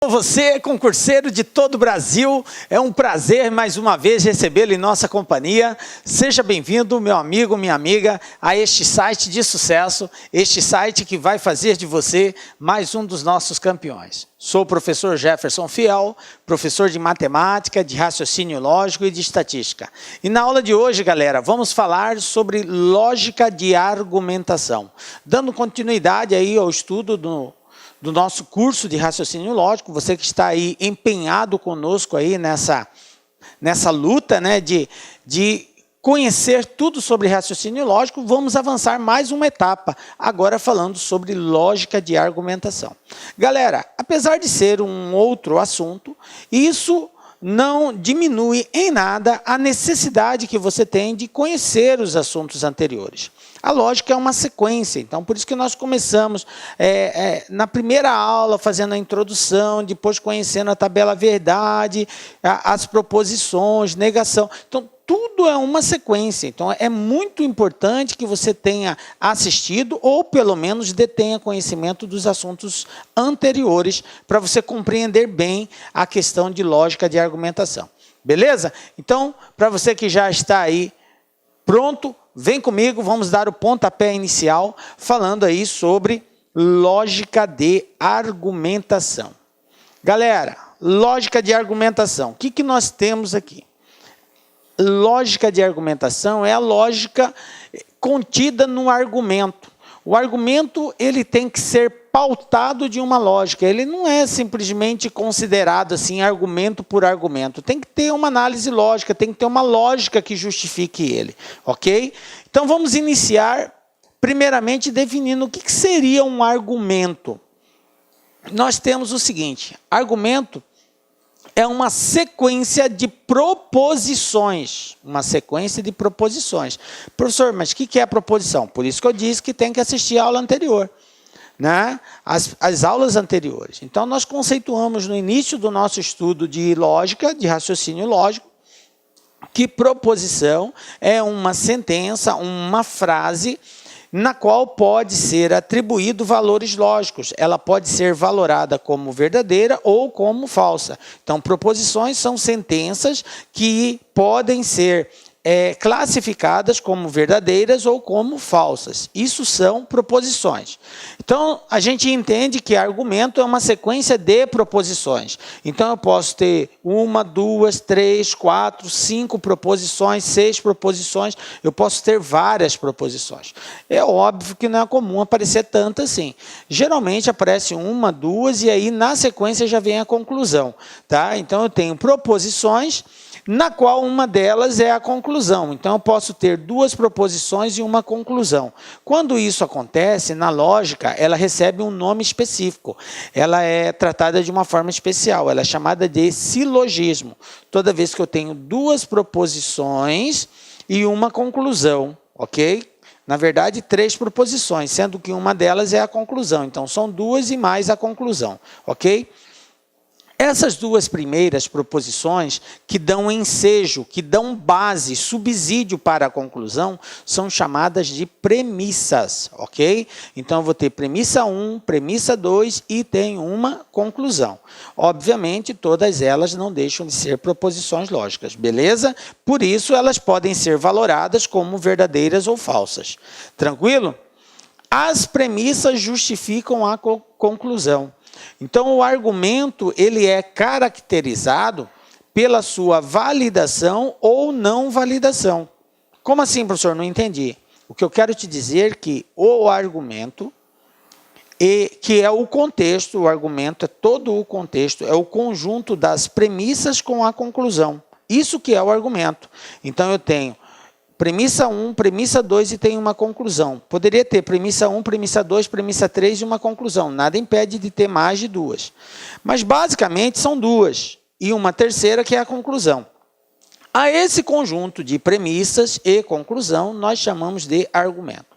Você, concurseiro de todo o Brasil, é um prazer mais uma vez recebê-lo em nossa companhia. Seja bem-vindo, meu amigo, minha amiga, a este site de sucesso, este site que vai fazer de você mais um dos nossos campeões. Sou o professor Jefferson Fiel, professor de matemática, de raciocínio lógico e de estatística. E na aula de hoje, galera, vamos falar sobre lógica de argumentação. Dando continuidade aí ao estudo do nosso curso de raciocínio lógico, você que está aí empenhado conosco aí nessa luta, né, de conhecer tudo sobre raciocínio lógico, vamos avançar mais uma etapa, agora falando sobre lógica de argumentação. Galera, apesar de ser um outro assunto, isso não diminui em nada a necessidade que você tem de conhecer os assuntos anteriores. A lógica é uma sequência, então por isso que nós começamos na primeira aula fazendo a introdução, depois conhecendo a tabela verdade, as proposições, negação. Então tudo é uma sequência, então é muito importante que você tenha assistido ou pelo menos detenha conhecimento dos assuntos anteriores para você compreender bem a questão de lógica de argumentação. Beleza? Então, para você que já está aí pronto, vem comigo, vamos dar o pontapé inicial falando aí sobre lógica de argumentação. Galera, lógica de argumentação, o que nós temos aqui? Lógica de argumentação é a lógica contida no argumento. O argumento ele tem que ser pautado de uma lógica, ele não é simplesmente considerado assim argumento por argumento, tem que ter uma análise lógica, tem que ter uma lógica que justifique ele, ok? Então vamos iniciar primeiramente definindo o que seria um argumento. Nós temos o seguinte, argumento é uma sequência de proposições. Uma sequência de proposições. Professor, mas o que é a proposição? Por isso que eu disse que tem que assistir a aula anterior, né? As aulas anteriores. Então, nós conceituamos no início do nosso estudo de lógica, de raciocínio lógico, que proposição é uma sentença, uma frase na qual pode ser atribuído valores lógicos. Ela pode ser valorada como verdadeira ou como falsa. Então, proposições são sentenças que podem ser classificadas como verdadeiras ou como falsas. Isso são proposições. Então, a gente entende que argumento é uma sequência de proposições. Então, eu posso ter 1, 2, 3, 4, 5 proposições, 6 proposições, eu posso ter várias proposições. É óbvio que não é comum aparecer tanto assim. Geralmente aparece 1, 2 e aí na sequência já vem a conclusão. Tá? Então, eu tenho proposições, na qual uma delas é a conclusão. Então, eu posso ter 2 proposições e uma conclusão. Quando isso acontece, na lógica, ela recebe um nome específico. Ela é tratada de uma forma especial. Ela é chamada de silogismo. Toda vez que eu tenho 2 proposições e uma conclusão, ok? Na verdade, 3 proposições, sendo que uma delas é a conclusão. Então, são 2 e mais a conclusão, ok? Essas 2 primeiras proposições que dão ensejo, que dão base, subsídio para a conclusão, são chamadas de premissas, ok? Então, eu vou ter premissa 1, premissa 2 e tem uma conclusão. Obviamente, todas elas não deixam de ser proposições lógicas, beleza? Por isso, elas podem ser valoradas como verdadeiras ou falsas. Tranquilo? As premissas justificam a conclusão. Então, o argumento ele é caracterizado pela sua validação ou não validação. Como assim, professor? Não entendi. O que eu quero te dizer é que o argumento, que é o contexto, o argumento é todo o contexto, é o conjunto das premissas com a conclusão. Isso que é o argumento. Então, eu tenho premissa 1, premissa 2 e tem uma conclusão. Poderia ter premissa 1, premissa 2, premissa 3 e uma conclusão. Nada impede de ter mais de 2. Mas, basicamente, são 2. E uma terceira que é a conclusão. A esse conjunto de premissas e conclusão, nós chamamos de argumento.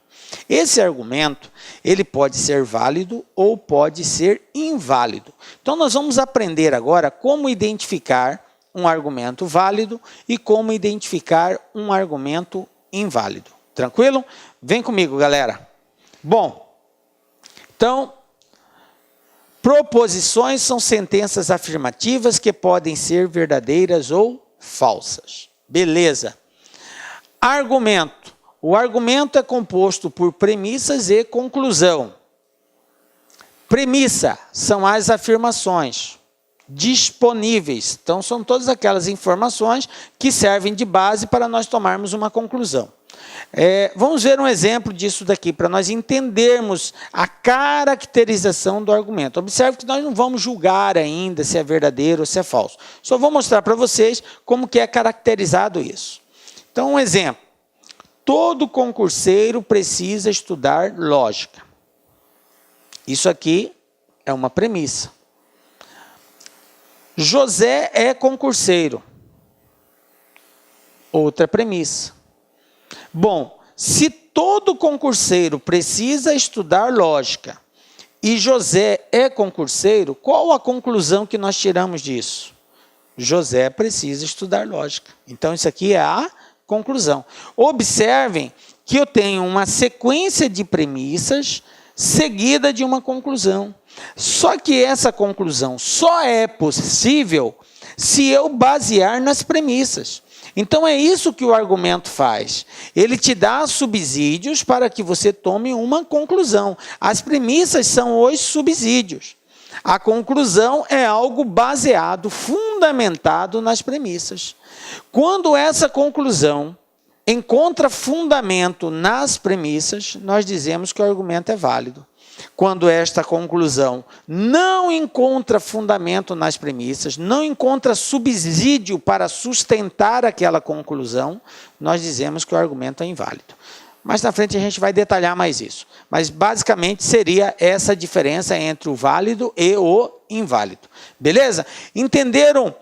Esse argumento, ele pode ser válido ou pode ser inválido. Então, nós vamos aprender agora como identificar um argumento válido e como identificar um argumento inválido. Tranquilo? Vem comigo, galera. Bom, então, Proposições são sentenças afirmativas que podem ser verdadeiras ou falsas. Beleza. Argumento. O argumento é composto por premissas e conclusão. Premissa são as afirmações disponíveis. Então, são todas aquelas informações que servem de base para nós tomarmos uma conclusão. Vamos ver um exemplo disso daqui, para nós entendermos a caracterização do argumento. Observe que nós não vamos julgar ainda se é verdadeiro ou se é falso. Só vou mostrar para vocês como que é caracterizado isso. Então, um exemplo. Todo concurseiro precisa estudar lógica. Isso aqui é uma premissa. José é concurseiro. Outra premissa. Bom, se todo concurseiro precisa estudar lógica e José é concurseiro, qual a conclusão que nós tiramos disso? José precisa estudar lógica. Então, isso aqui é a conclusão. Observem que eu tenho uma sequência de premissas seguida de uma conclusão. Só que essa conclusão só é possível se eu basear nas premissas. Então, é isso que o argumento faz. Ele te dá subsídios para que você tome uma conclusão. As premissas são os subsídios. A conclusão é algo baseado, fundamentado nas premissas. Quando essa conclusão encontra fundamento nas premissas, nós dizemos que o argumento é válido. Quando esta conclusão não encontra fundamento nas premissas, não encontra subsídio para sustentar aquela conclusão, nós dizemos que o argumento é inválido. Mais na frente a gente vai detalhar mais isso. Mas basicamente seria essa diferença entre o válido e o inválido. Beleza? Entenderam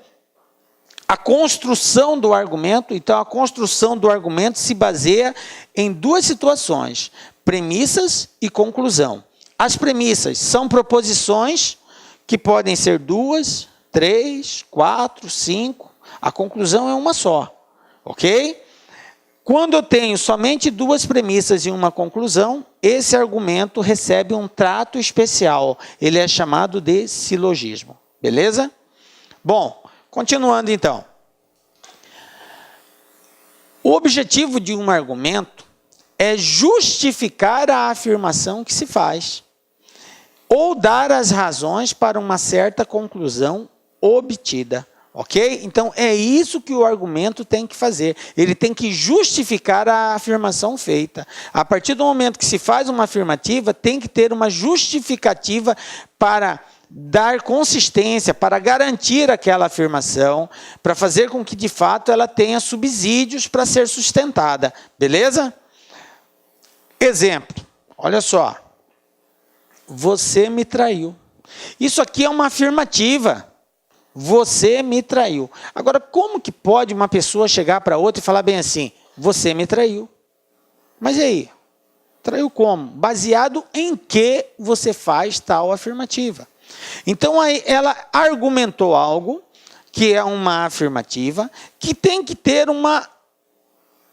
a construção do argumento? Então a construção do argumento se baseia em duas situações: premissas e conclusão. As premissas são proposições que podem ser 2, 3, 4, 5. A conclusão é uma só, ok? Quando eu tenho somente duas premissas e uma conclusão, esse argumento recebe um trato especial. Ele é chamado de silogismo, beleza? Bom, continuando então. O objetivo de um argumento é justificar a afirmação que se faz, ou dar as razões para uma certa conclusão obtida, ok? Então, é isso que o argumento tem que fazer. Ele tem que justificar a afirmação feita. A partir do momento que se faz uma afirmativa, tem que ter uma justificativa para dar consistência, para garantir aquela afirmação, para fazer com que, de fato, ela tenha subsídios para ser sustentada, beleza? Exemplo, olha só. Você me traiu. Isso aqui é uma afirmativa. Você me traiu. Agora, como que pode uma pessoa chegar para outra e falar bem assim, você me traiu? Mas e aí? Traiu como? Baseado em que você faz tal afirmativa. Então, aí ela argumentou algo que é uma afirmativa, que tem que ter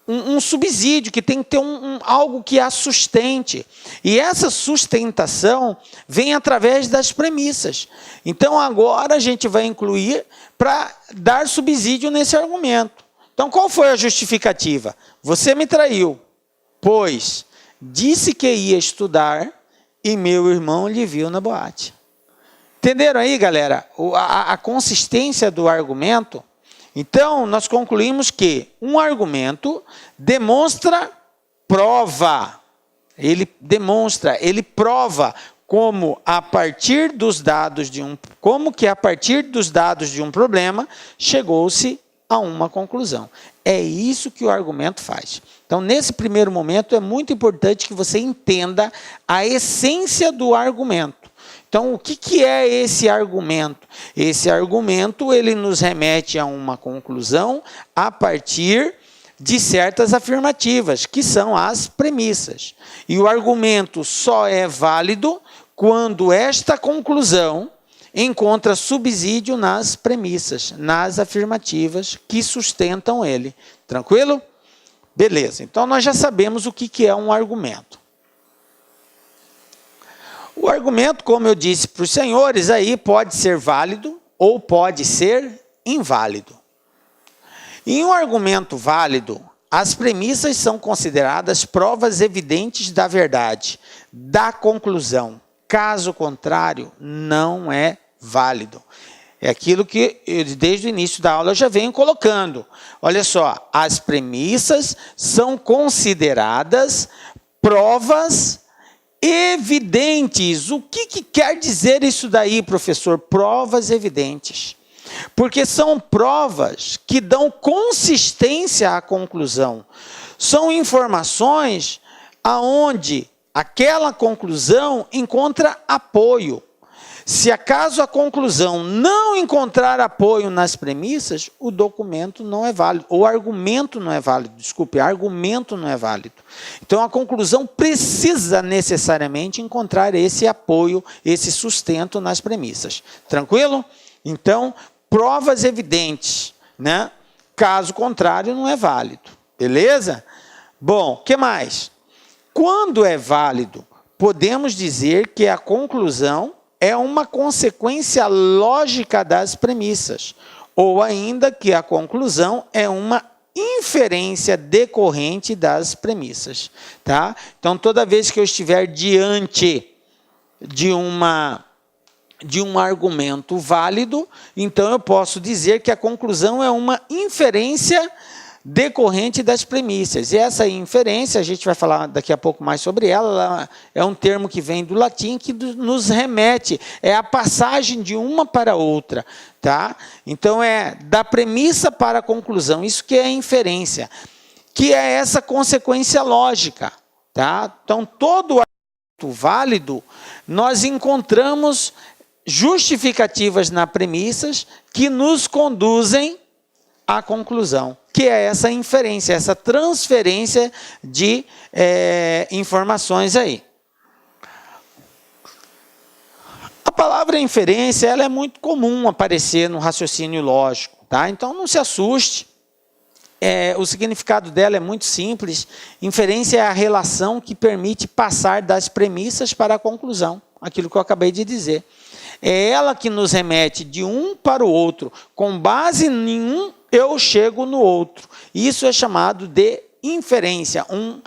um subsídio, que tem que ter algo que a sustente. E essa sustentação vem através das premissas. Então, agora a gente vai incluir para dar subsídio nesse argumento. Então, qual foi a justificativa? Você me traiu, pois disse que ia estudar e meu irmão lhe viu na boate. Entenderam aí, galera? A consistência do argumento. Então, nós concluímos que um argumento demonstra prova. Ele demonstra, ele prova como a partir dos dados de um problema chegou-se a uma conclusão. É isso que o argumento faz. Então, nesse primeiro momento, é muito importante que você entenda a essência do argumento. Então, o que é esse argumento? Esse argumento, ele nos remete a uma conclusão a partir de certas afirmativas, que são as premissas. E o argumento só é válido quando esta conclusão encontra subsídio nas premissas, nas afirmativas que sustentam ele. Tranquilo? Beleza. Então, nós já sabemos o que é um argumento. O argumento, como eu disse para os senhores, aí pode ser válido ou pode ser inválido. Em um argumento válido, as premissas são consideradas provas evidentes da verdade, da conclusão. Caso contrário, não é válido. É aquilo que eu, desde o início da aula, eu já venho colocando. Olha só, as premissas são consideradas provas evidentes. O que quer dizer isso daí, professor? Provas evidentes. Porque são provas que dão consistência à conclusão. São informações aonde aquela conclusão encontra apoio. Se acaso a conclusão não encontrar apoio nas premissas, o documento não é válido, ou argumento não é válido, argumento não é válido. Então a conclusão precisa necessariamente encontrar esse apoio, esse sustento nas premissas. Tranquilo? Então, provas evidentes, né? Caso contrário, não é válido. Beleza? Bom, o que mais? Quando é válido, podemos dizer que a conclusão é uma consequência lógica das premissas, ou ainda que a conclusão é uma inferência decorrente das premissas, tá? Então, toda vez que eu estiver diante de um argumento válido, então eu posso dizer que a conclusão é uma inferência decorrente das premissas. E essa inferência, a gente vai falar daqui a pouco mais sobre ela é um termo que vem do latim que nos remete, é a passagem de uma para outra, tá? Então é da premissa para a conclusão, isso que é a inferência, que é essa consequência lógica, tá? Então todo argumento válido, nós encontramos justificativas nas premissas que nos conduzem à conclusão, que é essa inferência, essa transferência de informações aí. A palavra inferência, ela é muito comum aparecer no raciocínio lógico, tá? Então não se assuste, o significado dela é muito simples. Inferência é a relação que permite passar das premissas para a conclusão, aquilo que eu acabei de dizer. É ela que nos remete de um para o outro, com base em um eu chego no outro. Isso é chamado de inferência, um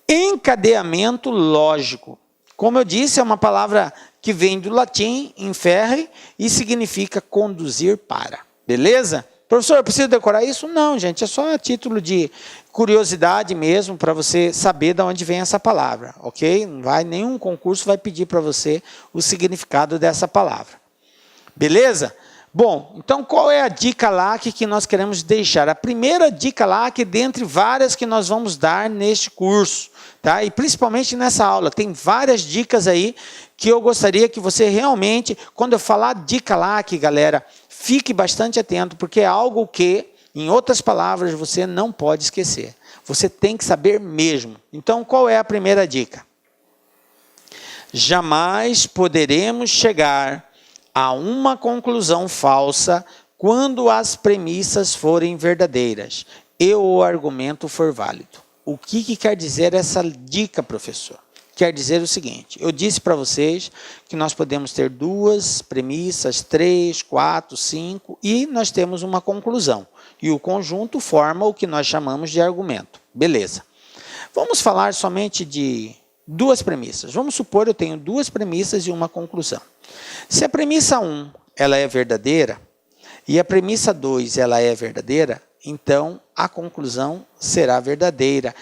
encadeamento lógico. Como eu disse, é uma palavra que vem do latim, inferre, e significa conduzir para. Beleza? Professor, eu preciso decorar isso? Não, gente, é só a título de curiosidade mesmo, para você saber de onde vem essa palavra, ok? Nenhum concurso vai pedir para você o significado dessa palavra. Beleza? Bom, então qual é a dica LAC que nós queremos deixar? A primeira dica LAC, dentre várias que nós vamos dar neste curso, tá? E principalmente nessa aula, tem várias dicas aí que eu gostaria que você realmente, quando eu falar dica LAC, galera, fique bastante atento, porque é algo que, em outras palavras, você não pode esquecer. Você tem que saber mesmo. Então, qual é a primeira dica? Jamais poderemos chegar a uma conclusão falsa quando as premissas forem verdadeiras e o argumento for válido. O que quer dizer essa dica, professor? Quer dizer o seguinte, eu disse para vocês que nós podemos ter 2 premissas, 3, 4, 5 e nós temos uma conclusão. E o conjunto forma o que nós chamamos de argumento. Beleza. Vamos falar somente de 2 premissas. Vamos supor que eu tenho 2 premissas e uma conclusão. Se a premissa 1 ela é verdadeira e a premissa 2 ela é verdadeira, então a conclusão será verdadeira,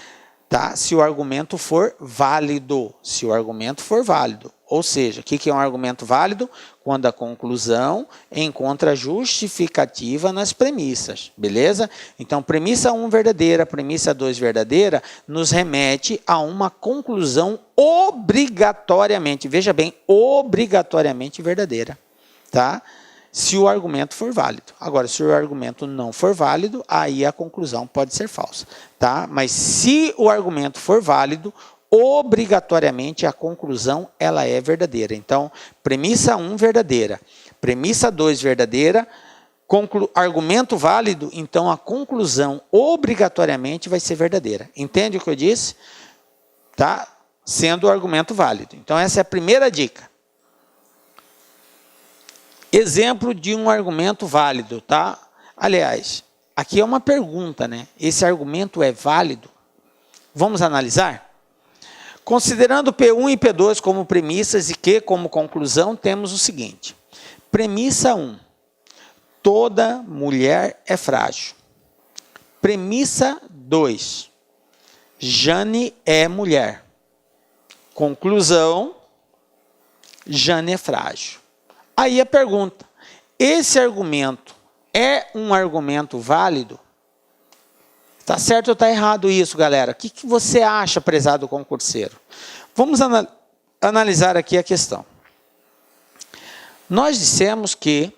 tá? Se o argumento for válido. Se o argumento for válido. Ou seja, o que é um argumento válido? Quando a conclusão encontra justificativa nas premissas, beleza? Então, premissa 1 verdadeira, premissa 2 verdadeira, nos remete a uma conclusão obrigatoriamente, veja bem, obrigatoriamente verdadeira, tá? Se o argumento for válido. Agora, se o argumento não for válido, aí a conclusão pode ser falsa, tá? Mas se o argumento for válido, obrigatoriamente a conclusão ela é verdadeira. Então, premissa 1 verdadeira, premissa 2 verdadeira, argumento válido, então a conclusão obrigatoriamente vai ser verdadeira. Entende o que eu disse? Tá? sendo o argumento válido. Então, essa é a primeira dica. Exemplo de um argumento válido, tá? Aliás, aqui é uma pergunta, né? Esse argumento é válido? Vamos analisar? Considerando P1 e P2 como premissas e Q como conclusão, temos o seguinte. Premissa 1. Toda mulher é frágil. Premissa 2. Jane é mulher. Conclusão, Jane é frágil. Aí a pergunta, esse argumento é um argumento válido? Está certo ou está errado isso, galera? O que você acha, prezado concurseiro? Vamos analisar aqui a questão. Nós dissemos que...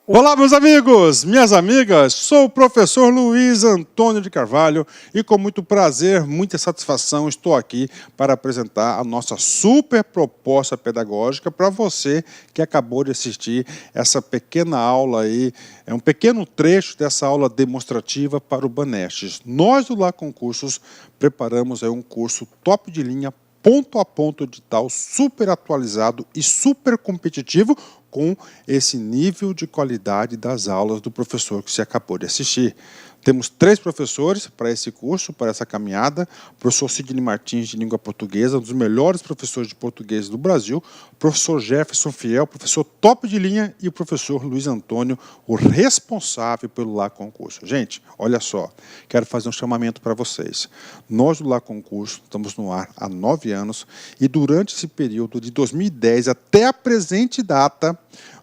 Olá, meus amigos, minhas amigas, sou o professor Luiz Antônio de Carvalho e com muito prazer, muita satisfação, estou aqui para apresentar a nossa super proposta pedagógica para você que acabou de assistir essa pequena aula aí, é um pequeno trecho dessa aula demonstrativa para o Banestes. Nós do Lá Concursos preparamos aí um curso top de linha, ponto a ponto edital, super atualizado e super competitivo, com esse nível de qualidade das aulas do professor que você acabou de assistir. Temos 3 professores para esse curso, para essa caminhada. O professor Sidney Martins, de língua portuguesa, um dos melhores professores de português do Brasil. O professor Jefferson Fiel, professor top de linha. E o professor Luiz Antônio, o responsável pelo Lá Concurso. Gente, olha só, quero fazer um chamamento para vocês. Nós do Lá Concurso estamos no ar há 9 anos e durante esse período de 2010 até a presente data,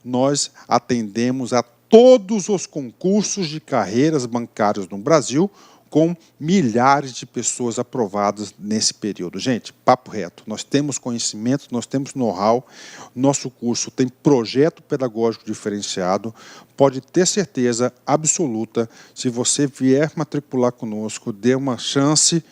nós atendemos a todos os concursos de carreiras bancárias no Brasil, com milhares de pessoas aprovadas nesse período. Gente, papo reto, nós temos conhecimento, nós temos know-how, nosso curso tem projeto pedagógico diferenciado, pode ter certeza absoluta, se você vier matricular conosco, dê uma chance,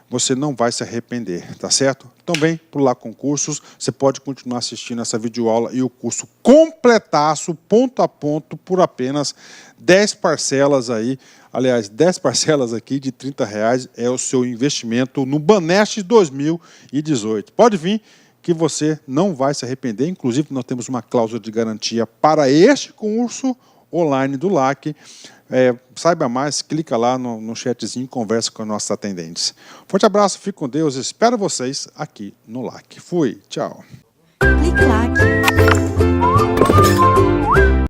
você não vai se arrepender, tá certo? Também, por Lá Concursos, você pode continuar assistindo essa videoaula e o curso completaço, ponto a ponto, por apenas 10 parcelas aí. Aliás, 10 parcelas aqui de R$30 é o seu investimento no Banestes 2018. Pode vir que você não vai se arrepender. Inclusive, nós temos uma cláusula de garantia para este curso online do LAC. Saiba mais, clica lá no chatzinho e conversa com nossos atendentes. Forte abraço, fique com Deus, espero vocês aqui no LAC. Fui, tchau. Clique LAC.